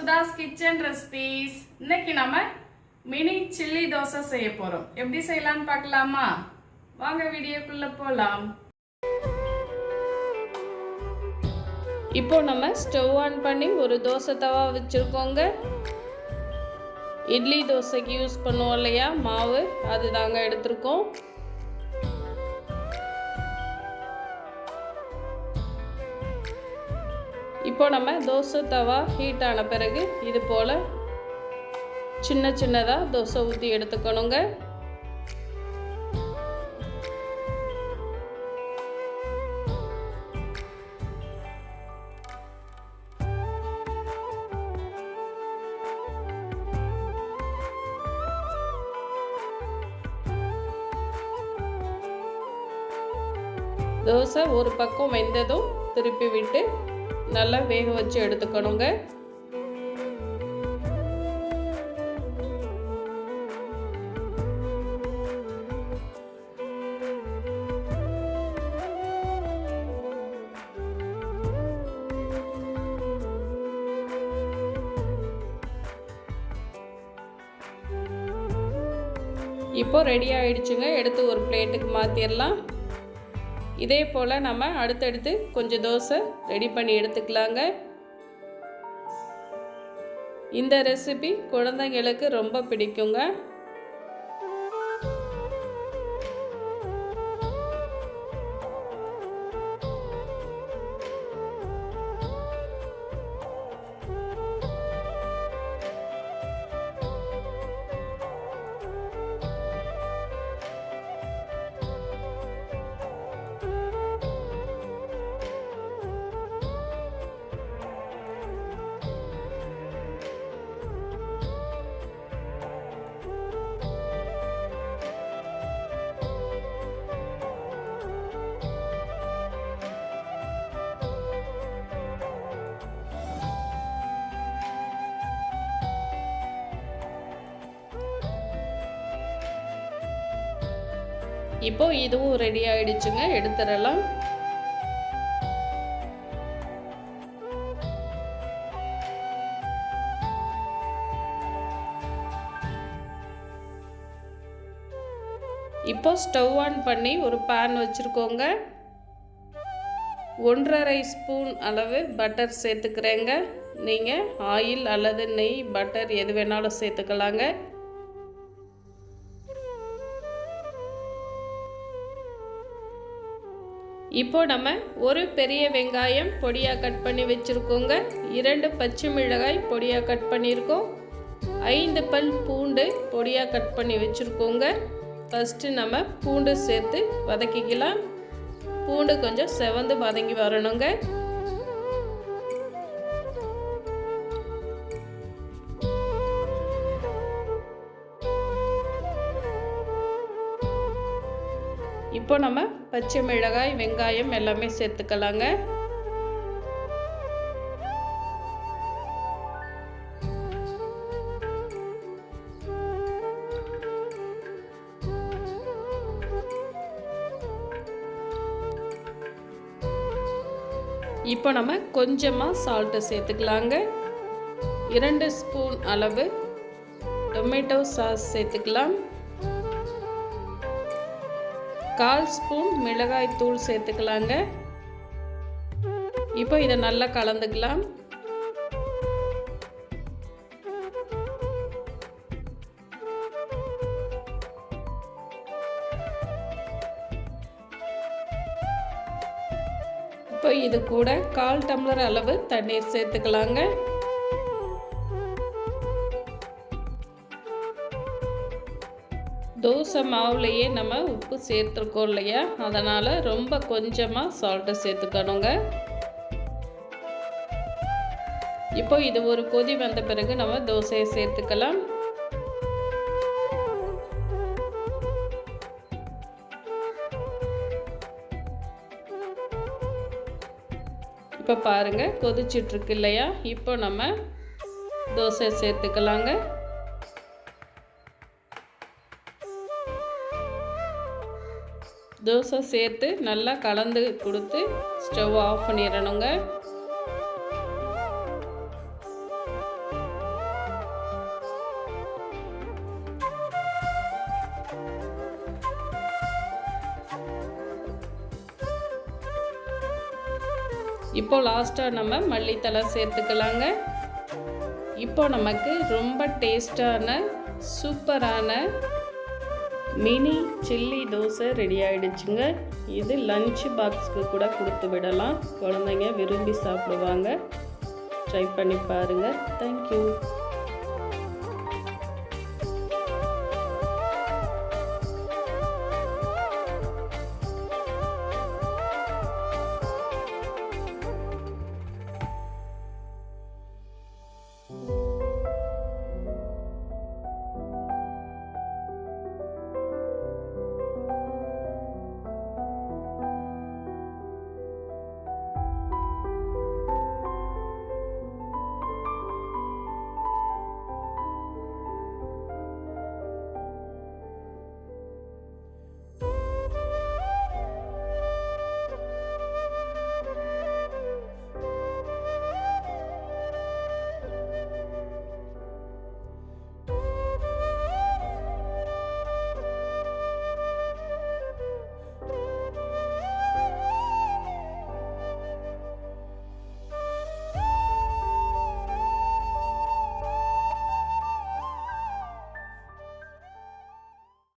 Sudha's kitchen recipes. இன்னைக்கு நம்ம mini chilli dosa செய்ய போறோம். எப்படி செய்யலாம்னு பார்க்கலாமா? வாங்க வீடியோக்குள்ள போலாம். இப்போ நம்ம ஸ்டவ் ஆன் பண்ணி ஒரு தோசை தவா வச்சிருக்கோங்க. இட்லி தோசைக்கு யூஸ் பண்ணுவோம் இல்லையா மாவு, அது தாங்க எடுத்திருக்கோம். இப்போ நம்ம தோசை தவா ஹீட் ஆன பிறகு இது போல் சின்ன சின்னதாக தோசை ஊற்றி எடுத்துக்கணுங்க. தோசை ஒரு பக்கம் வெந்ததும் திருப்பி விட்டு நல்லா வேக வச்சு எடுத்துக்கணுங்க. இப்போ ரெடி ஆயிடுச்சுங்க. எடுத்து ஒரு பிளேட்டுக்கு மாற்றிடலாம். இதே போல் நம்ம அடுத்தடுத்து கொஞ்சம் தோசை ரெடி பண்ணி எடுத்துக்கலாங்க. இந்த ரெசிபி குழந்தைங்களுக்கு ரொம்ப பிடிக்குங்க. இப்போ இதுவும் ரெடி ஆயிடுச்சுங்க. எடுத்துடலாம். இப்போ ஸ்டவ் ஆன் பண்ணி ஒரு பேன் வச்சுருக்கோங்க. 1½ ஸ்பூன் அளவு பட்டர் சேர்த்துக்கிறேங்க. நீங்கள் ஆயில் அல்லது நெய், பட்டர் எது வேணாலும் சேர்த்துக்கலாங்க. இப்போ நம்ம ஒரு பெரிய வெங்காயம் பொடியாக கட் பண்ணி வச்சுருக்கோங்க. 2 பச்சை மிளகாய் பொடியாக கட் பண்ணியிருக்கோம். 5 பல் பூண்டு பொடியாக கட் பண்ணி வச்சுருக்கோங்க. ஃபஸ்ட்டு நம்ம பூண்டு சேர்த்து வதக்கிக்கலாம். பூண்டு கொஞ்சம் செவந்து வதங்கி வரணுங்க. இப்போ நம்ம பச்சை மிளகாய், வெங்காயம் எல்லாமே சேர்த்துக்கலாங்க. இப்போ நம்ம கொஞ்சமாக சால்ட்டு சேர்த்துக்கலாங்க. 2 ஸ்பூன் அளவு டொமேட்டோ சாஸ் சேர்த்துக்கலாம். 1/4 ஸ்பூன் மிளகாய் தூள் சேர்த்துக்கலாங்க. இப்போ இதை நல்லா கலந்துக்கலாம். இப்போ இது கூட 1/4 டம்ளர் அளவு தண்ணீர் சேர்த்துக்கலாங்க. தோசை மாவுலையே நம்ம உப்பு சேர்த்துருக்கோம் இல்லையா, அதனால் ரொம்ப கொஞ்சமாக சால்ட்டு சேர்த்துக்கணுங்க. இப்போ இது ஒரு கொதி வந்த பிறகு நம்ம தோசையை சேர்த்துக்கலாம். இப்போ பாருங்கள் கொதிச்சிட்ருக்கு இல்லையா. இப்போ நம்ம தோசை சேர்த்துக்கலாங்க. தோசை சேர்த்து நல்லா கலந்து கொடுத்து ஸ்டவ் ஆஃப் பண்ணிடணுங்க. இப்போ லாஸ்ட்டாக நம்ம மல்லித்தலை சேர்த்துக்கலாங்க. இப்போ நமக்கு ரொம்ப டேஸ்டான சூப்பரான மினி சில்லி தோசை ரெடி ஆகிடுச்சுங்க. இது லஞ்ச் பாக்ஸுக்கு கூட கொடுத்து விடலாம். குழந்தைங்க விரும்பி சாப்பிடுவாங்க. ட்ரை பண்ணி பாருங்கள். தேங்க்யூ.